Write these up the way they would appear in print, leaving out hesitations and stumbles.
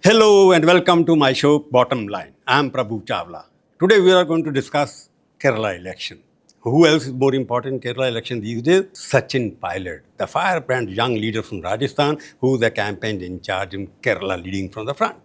Hello and welcome to my show, Bottom Line. I'm Prabhu Chawla. Today we are going to discuss Kerala election. Who else is more important in Kerala election these days? Sachin Pilot, the firebrand young leader from Rajasthan who is the campaign in charge in Kerala leading from the front.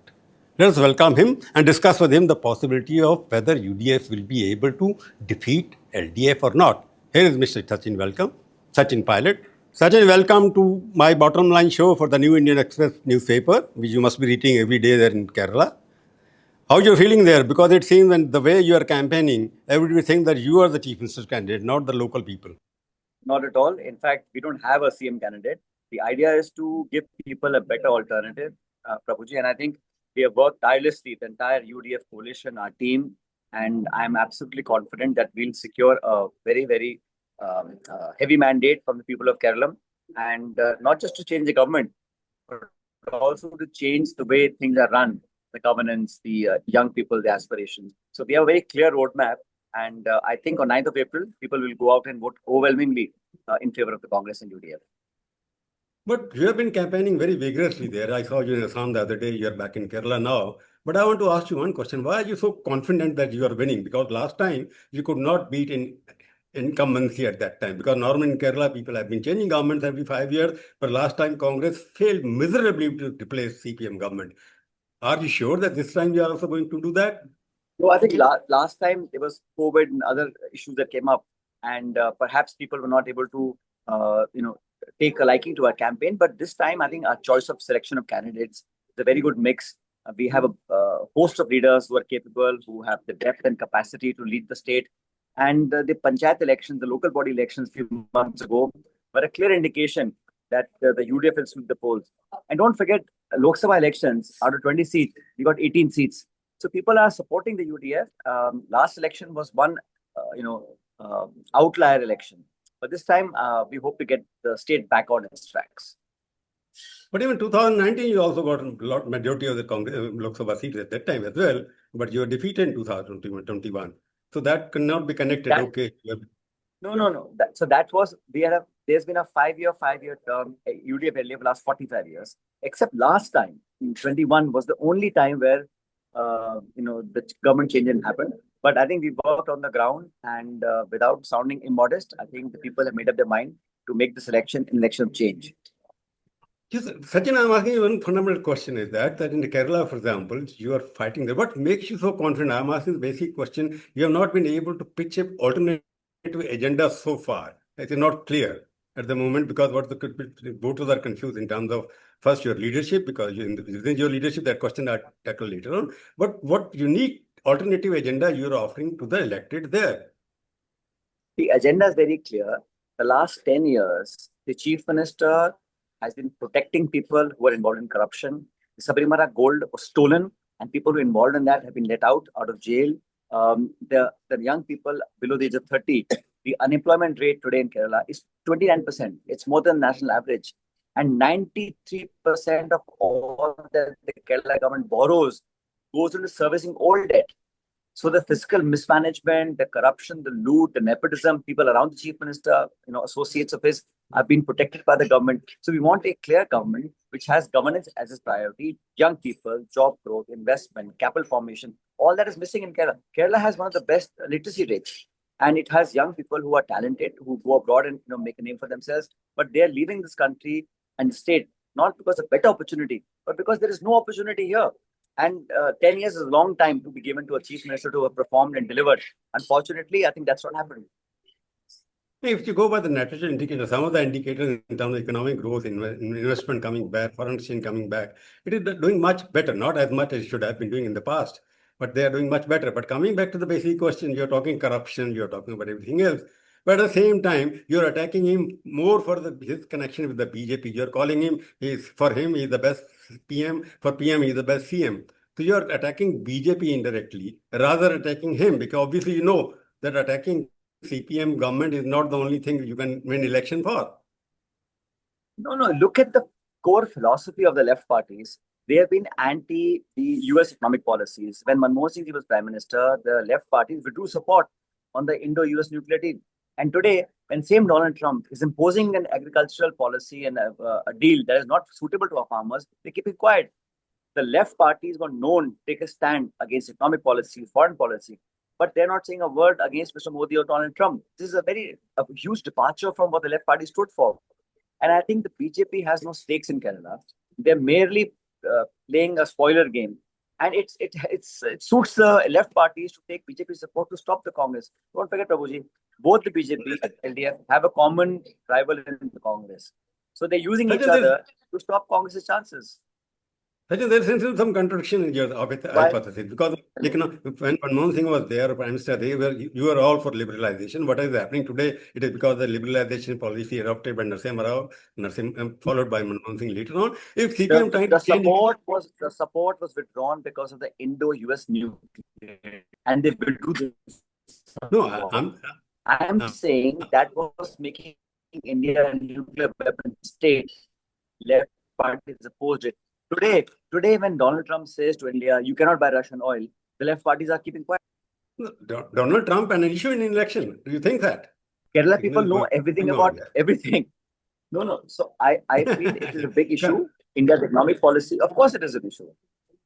Let us welcome him and discuss with him the possibility of whether UDF will be able to defeat LDF or not. Here is Mr. Sachin. Welcome. Sachin Pilot. Sachin, welcome to my bottom line show for the New Indian Express newspaper, which you must be reading every day there in Kerala. How you feeling there? Because it seems that the way you are campaigning, everybody thinks that you are the chief minister's candidate, not the local people. Not at all. In fact, we don't have a CM candidate. The idea is to give people a better alternative, Prabhuji. And I think we have worked tirelessly, the entire UDF coalition, our team, and I'm absolutely confident that we'll secure a very heavy mandate from the people of Kerala. And not just to change the government, but also to change the way things are run, the governance, the young people, the aspirations. So we have a very clear roadmap. And I think on 9th of April, people will go out and vote overwhelmingly in favor of the Congress and UDF. But you have been campaigning very vigorously there. I saw you in Assam the other day. You are back in Kerala now. But I want to ask you one question. Why are you so confident that you are winning? Because last time you could not beat in incumbency at that time. Because normally in Kerala, people have been changing governments every 5 years. But last time Congress failed miserably to replace CPM government. Are you sure that this time you are also going to do that? No, I think last time there was COVID and other issues that came up, and perhaps people were not able to, take a liking to our campaign. But this time, I think our choice of selection of candidates is a very good mix. We have a host of leaders who are capable, who have the depth and capacity to lead the state. And the panchayat elections, the local body elections a few months ago, were a clear indication that the UDF will sweep the polls. And don't forget, Lok Sabha elections, out of 20 seats, we got 18 seats. So people are supporting the UDF. Last election was one, outlier election. But this time, we hope to get the state back on its tracks. But even 2019, you also got a majority of the Congress, Lok Sabha seats at that time as well. But you were defeated in 2021. So that cannot be connected. Okay. No. There's been a five-year term, UDF LDF last 45 years. Except last time, in 21, was the only time where the government change didn't happen. But I think we worked on the ground, and without sounding immodest, I think the people have made up their mind to make this election an election of change. Yes, Sachin, I'm asking you one fundamental question is that in the Kerala, for example, you are fighting there. What makes you so confident? I'm asking the basic question. You have not been able to pitch an alternative agenda so far. It is not clear at the moment because the voters are confused in terms of first your leadership, because within your leadership, that question I tackle later on. But what unique alternative agenda you are offering to the elected there? The agenda is very clear. The last 10 years, the chief minister has been protecting people who are involved in corruption. The Sabarimala gold was stolen, and people who are involved in that have been let out of jail. The young people below the age of 30, the unemployment rate today in Kerala is 29%. It's more than the national average. And 93% of all that the Kerala government borrows goes into servicing old debt. So the fiscal mismanagement, the corruption, the loot, the nepotism, people around the chief minister, associates of his, have been protected by the government. So we want a clear government which has governance as its priority, young people, job growth, investment, capital formation. All that is missing in Kerala. Kerala has one of the best literacy rates, and it has young people who are talented, who go abroad and make a name for themselves. But they are leaving this country and state not because of better opportunity, but because there is no opportunity here. And 10 years is a long time to be given to a chief minister to have performed and delivered. Unfortunately, I think that's not happening. If you go by the natural indicators, some of the indicators in terms of economic growth, investment coming back, foreign exchange coming back, it is doing much better, not as much as it should have been doing in the past, but they are doing much better. But coming back to the basic question, you're talking corruption, you're talking about everything else. But at the same time, you're attacking him more for his connection with the BJP. You're calling him, he's the best PM. For PM, he's the best CM. So you're attacking BJP indirectly, rather attacking him, because obviously you know that attacking CPM government is not the only thing you can win election for. No. Look at the core philosophy of the left parties. They have been anti the US economic policies. When Manmohan Singh was prime minister, the left parties withdrew support on the Indo-US nuclear deal. And today, when same Donald Trump is imposing an agricultural policy and a deal that is not suitable to our farmers, they keep it quiet. The left parties were known to take a stand against economic policy, foreign policy, but they're not saying a word against Mr. Modi or Donald Trump. This is a huge departure from what the left party stood for. And I think the BJP has no stakes in Kerala. They're merely playing a spoiler game. And it suits the left parties to take BJP support to stop the Congress. Don't forget, Prabhuji, both the BJP and LDF have a common rival in the Congress. So they're using each other to stop Congress's chances. There seems some contradiction in your hypothesis because when Manmohan Singh was there, Prime Minister, you were all for liberalization. What is happening today? It is because the liberalization policy adopted by Narasimha Rao, followed by Manmohan Singh later on. If CPM the support was withdrawn because of the Indo-US nuclear, and they will do this. No, I'm saying that was making India a nuclear weapon state. Left parties opposed it. Today, when Donald Trump says to India, you cannot buy Russian oil, the left parties are keeping quiet. Donald Trump an issue in election. Do you think that? Kerala people know everything about everything. No. So I feel it is a big issue. India's economic policy, of course, it is an issue.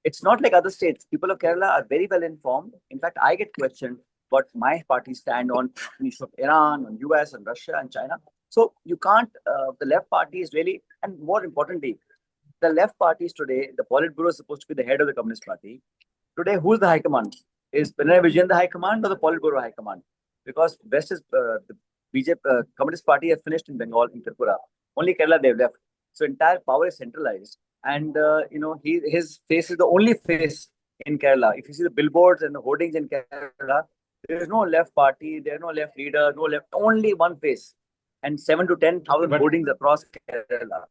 It's not like other states. People of Kerala are very well informed. In fact, I get questioned what my party stand on the issue of Iran, on US, and Russia, and China. So you can't. The left party is really, and more importantly, the left parties today, the Politburo is supposed to be the head of the Communist Party. Today, who's the high command? Is Pinarayi Vijayan the high command or the Politburo high command? Because West is the BJP Communist Party has finished in Bengal, in Tripura. Only Kerala they've left. So entire power is centralized, and his face is the only face in Kerala. If you see the billboards and the hoardings in Kerala, there is no left party, there is no left leader, no left, only one face, and 7 to 10,000 hoardings across Kerala.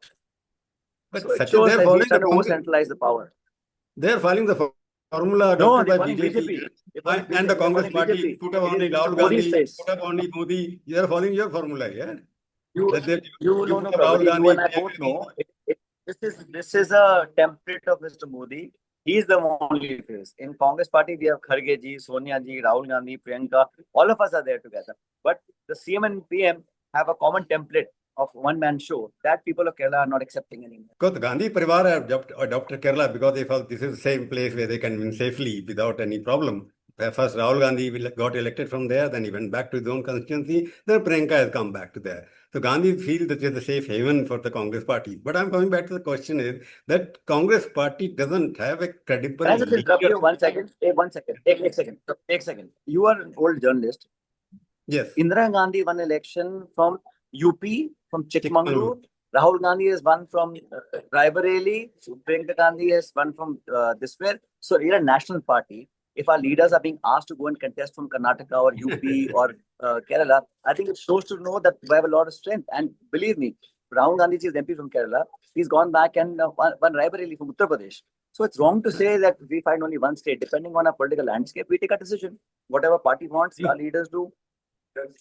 But so it shows that he's trying to over-centralize the power. They're following the formula adopted by BJP. And the Congress Party put up only Rahul Gandhi, put up only Modi. They're following your formula, yeah? You and I both know this is a template of Mr. Modi. He's the only face. In Congress Party, we have Kharge ji, Sonia ji, Rahul Gandhi, Priyanka. All of us are there together. But the CM and PM have a common template of one-man show that people of Kerala are not accepting anymore. Because the Gandhi Parivar have adopted Kerala because they felt this is the same place where they can win safely without any problem. First, Rahul Gandhi got elected from there, then he went back to his own constituency, then Priyanka has come back to there. So Gandhi feels that it's a safe haven for the Congress Party. But I'm coming back to the question is that Congress Party doesn't have a credible... Can I just interrupt you 1 second? Take 1 second. Take a second. You are an old journalist. Yes. Indira Gandhi won election from UP, from Chikmagalur. Rahul Gandhi has won from Raebareli. Priyanka Gandhi has won from this way. So you're a national party. If our leaders are being asked to go and contest from Karnataka or UP or Kerala, I think it shows to know that we have a lot of strength. And believe me, Rahul Gandhi is MP from Kerala. He's gone back and won Raebareli from Uttar Pradesh. So it's wrong to say that we find only one state. Depending on our political landscape, we take a decision. Whatever party wants, our leaders do.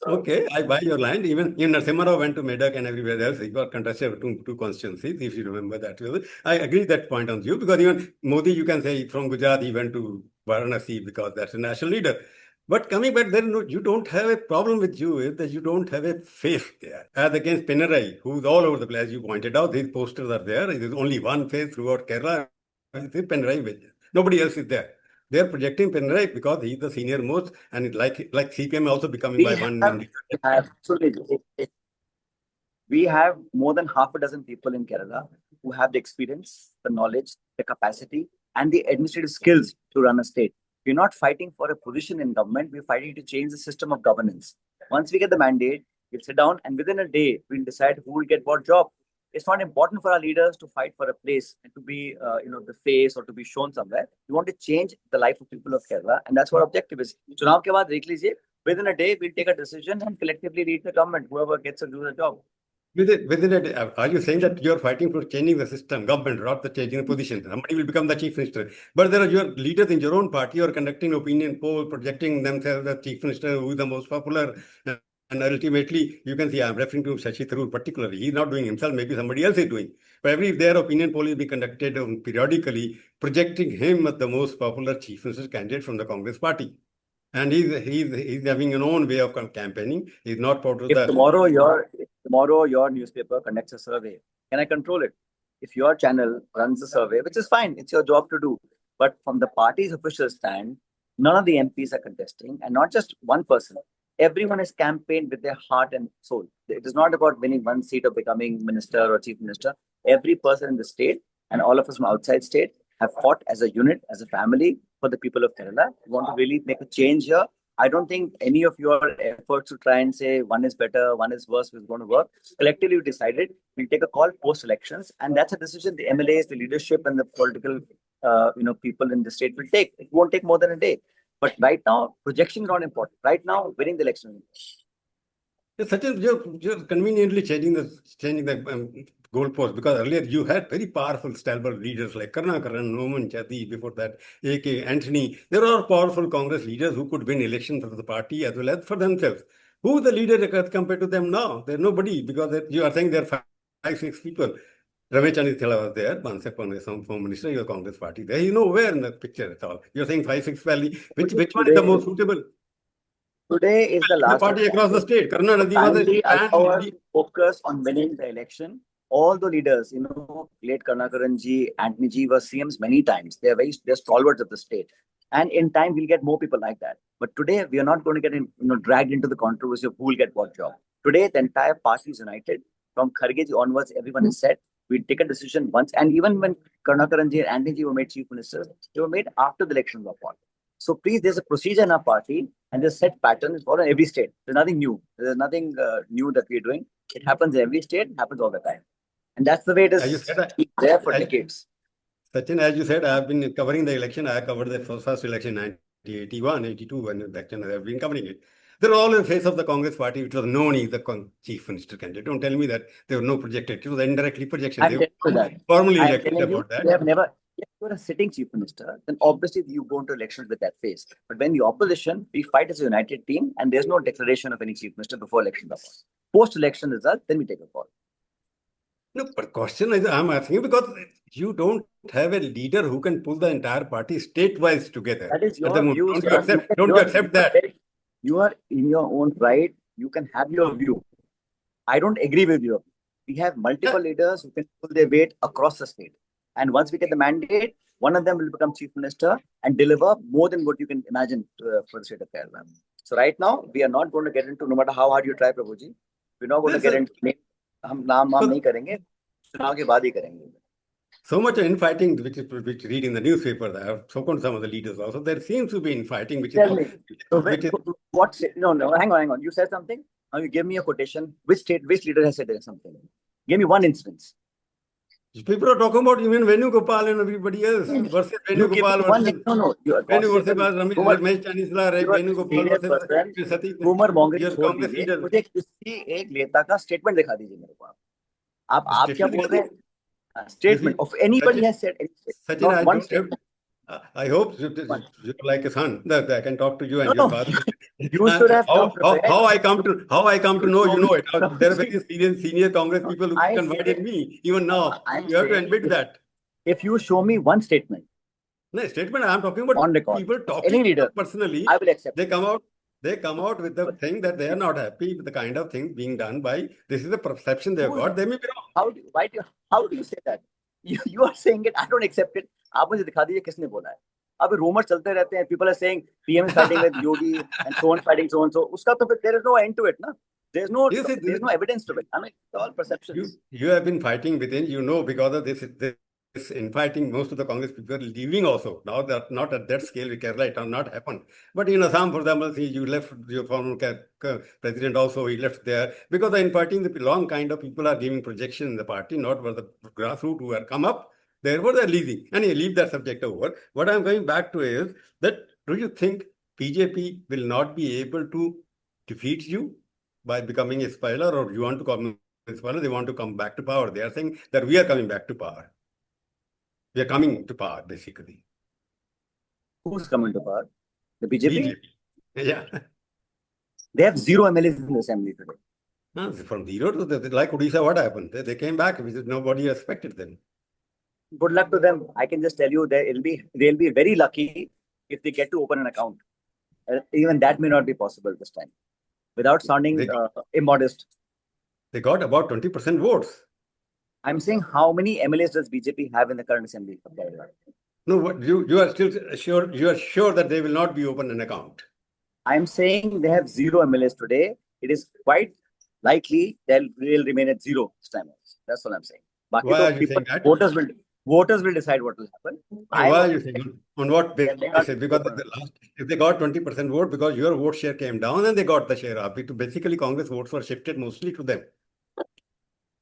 Okay, I buy your line. Even Narasimha Rao went to Medak and everywhere else. He got contested two constituencies, if you remember that. I agree that point on you because even Modi, you can say from Gujarat, he went to Varanasi because that's a national leader. But coming back, you don't have a problem with you is that you don't have a face there. As against Pinarayi, who's all over the place, you pointed out, these posters are there. There's only one face throughout Kerala. It's Pinarayi Vijayan. Nobody else is there. They're projecting Pinarayi because he's the senior most, and like CPM also becoming by one. We have more than half a dozen people in Kerala who have the experience, the knowledge, the capacity, and the administrative skills to run a state. We're not fighting for a position in government. We're fighting to change the system of governance. Once we get the mandate, we'll sit down, and within a day, we'll decide who will get what job. It's not important for our leaders to fight for a place and to be, the face or to be shown somewhere. We want to change the life of people of Kerala, and that's what our objective is. Chunav ke baad dekh lijiye, within a day, we'll take a decision and collectively lead the government, whoever gets to do the job. Within a day, are you saying that you're fighting for changing the system, government, not the changing the position? Somebody will become the chief minister. But there are your leaders in your own party who are conducting opinion poll, projecting themselves as chief minister, who is the most popular. And ultimately, you can see, I'm referring to Shashi Tharoor particularly. He's not doing himself, maybe somebody else is doing. But their opinion poll is being conducted periodically, projecting him as the most popular chief minister candidate from the Congress party. And he's having an own way of campaigning. He's not part of If tomorrow your newspaper conducts a survey, can I control it? if your channel runs a survey, which is fine, it's your job to do. But from the party's official stand, none of the MPs are contesting, and not just one person. Everyone is campaigned with their heart and soul. It is not about winning one seat or becoming minister or chief minister. Every person in the state and all of us from outside state have fought as a unit, as a family for the people of Kerala. We want to really make a change here. I don't think any of your efforts to try and say one is better, one is worse is going to work. Collectively, we decided we'll take a call post elections, and that's a decision the MLAs, the leadership, and the political people in the state will take. It won't take more than a day. But right now, projection is not important. Right now, winning the election. Yeah, Sachin, you're conveniently changing the goalpost, because earlier you had very powerful stalwart leaders like Karnakaran, Noman Chatti, before that A.K. Anthony. There are powerful Congress leaders who could win elections for the party as well as for themselves. Who is the leader as compared to them now? There's nobody, because you are saying there are five, six people. Ramesh Chanithala was there, once upon some former minister of the Congress party. There is nowhere in the picture at all. You're saying 5, 6 valley. Which one is the most suitable? Today is the The last party across the state. Karna Nadi was a kindly stand allow us lead. to focus on winning the election. All the leaders, late Karnakaran ji, Antony ji were CMs many times. They're stalwarts of the state. And in time, we'll get more people like that. But today, we are not going to get dragged into the controversy of who will get what job. Today, the entire party is united. From Kharge ji onwards, everyone is set. We take a decision once. And even when Karnakaran ji and Antony ji were made chief ministers, they were made after the election was won. So please, there's a procedure in our party, and there's set pattern is followed in every state. There's nothing new. There's nothing new that we're doing. It happens in every state. It happens all the time, and that's the way it is there for decades. Sachin, as you said, I have been covering the election. I covered the first election in 1981, 82, when the election, I have been covering it. They're all in face of the Congress party, which was known as the chief minister candidate. Don't tell me that there were no projected. It was indirectly projection. I'm They were that. formally I'm elected telling you, about that. they have never. If you're a sitting chief minister, then obviously you go into elections with that face. But when the opposition, we fight as a united team, and there's no declaration of any chief minister before elections are passed. Post-election result, then we take a call. No, but question is, I'm asking because you don't have a leader who can pull the entire party state-wise together. That is At your the moment. view. Don't you accept that? You are in your own right. You can have your view. I don't agree with you. We have multiple leaders who can pull their weight across the state. And once we get the mandate, one of them will become chief minister and deliver more than what you can imagine for the state of Kerala. So right now, we are not going to get into, no matter how hard you try, Prabhuji, we're not going to get into हम नाम नहीं करेंगे, चुनाव के बाद ही करेंगे. So much infighting, which read in the newspaper. I have spoken to some of the leaders also. There seems to be infighting, which Tell is. me. What? No, hang on. You said something. Now you give me a quotation. Which leader has said something? Give me one instance. People are talking about even Venugopal and everybody else versus Venugopal versus Ramesh Chanithala, Venugopal versus Satish. Your Congress leader. मुझे किसी एक नेता का statement दिखा दीजिए मेरे को आप क्या बोल रहे हैं statement of anybody has said Sachin, one statement. I hope you're like a son that I can talk to you and your father. You should have how I come to know, you know it. There are very senior Congress people who confide in me. Even now, you have to admit that. If you show me one statement. No, statement I'm talking about on record. People talking any leader personally. I will accept. They come out with the thing that they are not happy with the kind of things being done by. This is the perception they've got. They may be wrong. How do you say that? You are saying it. I don't accept it. आप मुझे दिखा दीजिए किसने बोला है. अब rumors चलते रहते हैं. People are saying PM is fighting with Yogi and so on fighting so and so. उसका तो there is no end to it, na. There's no evidence to it. I mean, it's all perceptions. You have been fighting within, because of this infighting. Most of the Congress people are leaving also. Now they're not at that scale with Kerala. It has not happened. But in Assam, for example, you left your former president also, he left there. Because the infighting, the long kind of people are giving projection in the party, not for the grassroots who have come up. Therefore, they're leaving. And you leave that subject over. What I'm going back to is that, do you think BJP will not be able to defeat you by becoming a spoiler, or you want to come a spoiler? They want to come back to power. They are saying that we are coming back to power. We are coming to power, basically. Who's coming to power? The BJP? Yeah. They have 0 MLAs in the assembly today. From 0 to like Odisha, what happened? They came back because nobody expected them. Good luck to them. I can just tell you they'll be very lucky if they get to open an account. Even that may not be possible this time. Without sounding immodest. They got about 20% votes. I'm saying how many MLAs does BJP have in the current assembly of Kerala? No, what you are still sure, you are sure that they will not be open an account. I'm saying they have 0 MLAs today. It is quite likely they'll remain at 0 this time. That's what I'm saying. Why तो are you saying that? voters will decide what will happen. Why are you saying on what They are not basis? Because open. if they got 20% vote, because your vote share came down and they got the share up. Basically, Congress votes were shifted mostly to them.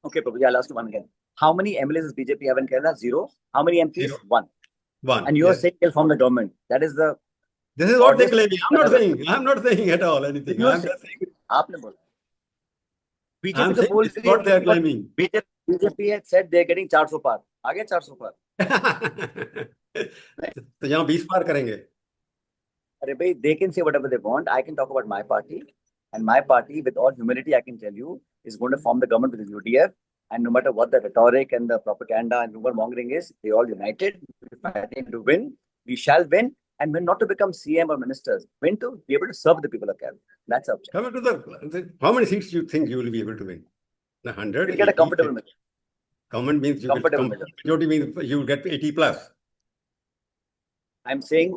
Okay, Prabhu, I'll ask you one again. How many MLAs does BJP have in Kerala? 0. How many MPs? Zero. 1. One. And you are Yes. saying they'll form the government. That is the This is what they oddest claim. thing. I'm not saying at all anything. You are I'm saying, just saying. आपने बोला. I'm BJP तो saying बोल this is रही है what they are claiming. BJP had said they're getting 400 पार. आ गए 400 पार. तो यहाँ 20 पार करेंगे. अरे भाई, they can say whatever they want. I can talk about my party. And my party, with all humility, I can tell you, is going to form the government with the UDF. And no matter what the rhetoric and the propaganda and rumor mongering is, they all united. We're fighting to win. We shall win. And win not to become CM or ministers. Win to be able to serve the people of Kerala. That's our objective. Coming to how many seats do you think you will be able to win? 100, We'll get a 80, comfortable majority. Government means you Comfortable get majority means you will get 80 plus. I'm saying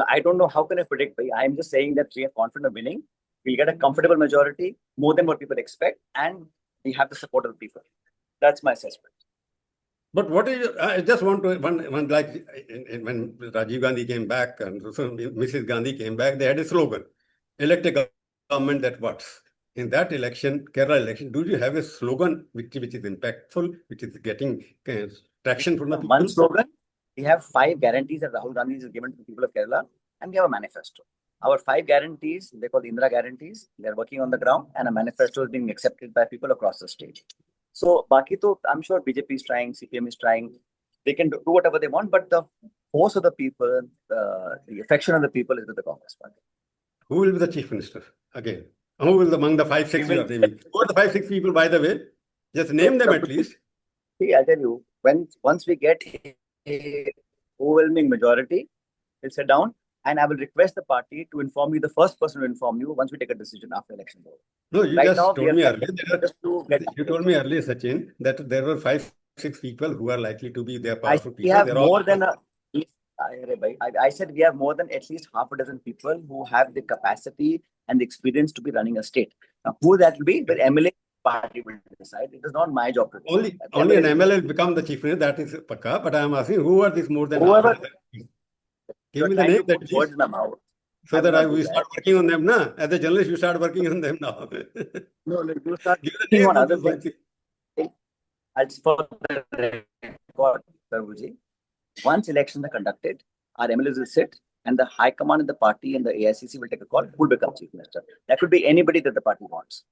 I don't know how can I predict. I'm just saying that we are confident of winning. We'll get a comfortable majority, more than what people expect, and we have the support of the people. That's my assessment. But what is I just want to one like when Rajiv Gandhi came back and Mrs. Gandhi came back, they had a slogan: "Elect a government that works." In that election, Kerala election, do you have a slogan which is impactful, which is getting traction from the people? One slogan. We have 5 guarantees that Rahul Gandhi has given to the people of Kerala, and we have a manifesto. Our 5 guarantees, they call the Indira guarantees. They're working on the ground, and a manifesto is being accepted by people across the state. So, Baki to, I'm sure BJP is trying, CPM is trying. They can do whatever they want, but the force of the people, the affection of the people is with the Congress party. Who will be the chief minister again? Who will among the 5-6 you are naming? Who are the 5-6 people, by the way? Just name them at least. See, I'll tell you, once we get a overwhelming majority, we'll sit down and I will request the party to inform you, the first person to inform you once we take a decision after election. No, you right just now, told me earlier. You told me earlier, Sachin, that there were 5-6 people who are likely to be their powerful people. We have more than I said we have more than at least half a dozen people who have the capacity and the experience to be running a state. Now, who that will be, the MLA party will decide. It is not my job to decide. Only an MLA will become the chief minister. That is pakka. But I am asking, who are these more than whoever? Give me the name that words in my mouth. So that we start working on them now. As a journalist, you start working on them now. No, you start working on other things. For the record, Prabhuji, once elections are conducted, our MLAs will sit and the high command in the party and the AICC will take a call who will become chief minister. That could be anybody that the party wants.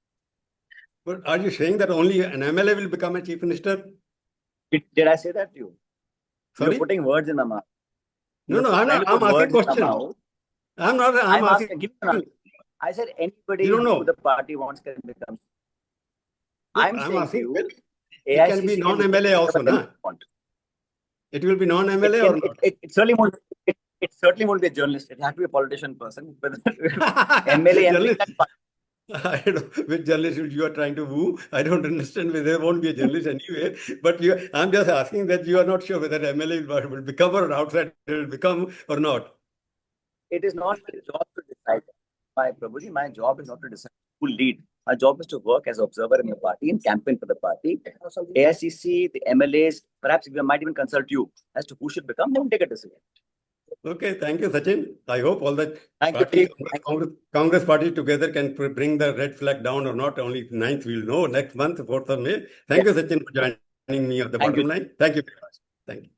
But are you saying that only an MLA will become a chief minister? Did I say that to you? Sorry? You're putting words in my mouth. No, I'm not. I'm asking question. I'm not. I'm asking. I said anybody who the party wants can become. No, I'm saying to you, it can be non-MLA also, na? It will be non-MLA or not? It certainly won't. It certainly won't be a journalist. It has to be a politician person. MLA, journalist. I don't know which journalist you are trying to woo. I don't understand whether there won't be a journalist anyway. But I'm just asking that you are not sure whether MLA will become or outside will become or not. It is not my job to decide. My job is not to decide who lead. My job is to work as an observer in the party and campaign for the party. AICC, the MLAs, perhaps we might even consult you as to who should become, then take a decision. Okay, thank you, Sachin. I hope all the Congress party together can bring the red flag down or not. Only 9th we'll know next month, 4th of May. Thank you, Sachin, for joining me on the bottom line. Thank you very much. Thank you.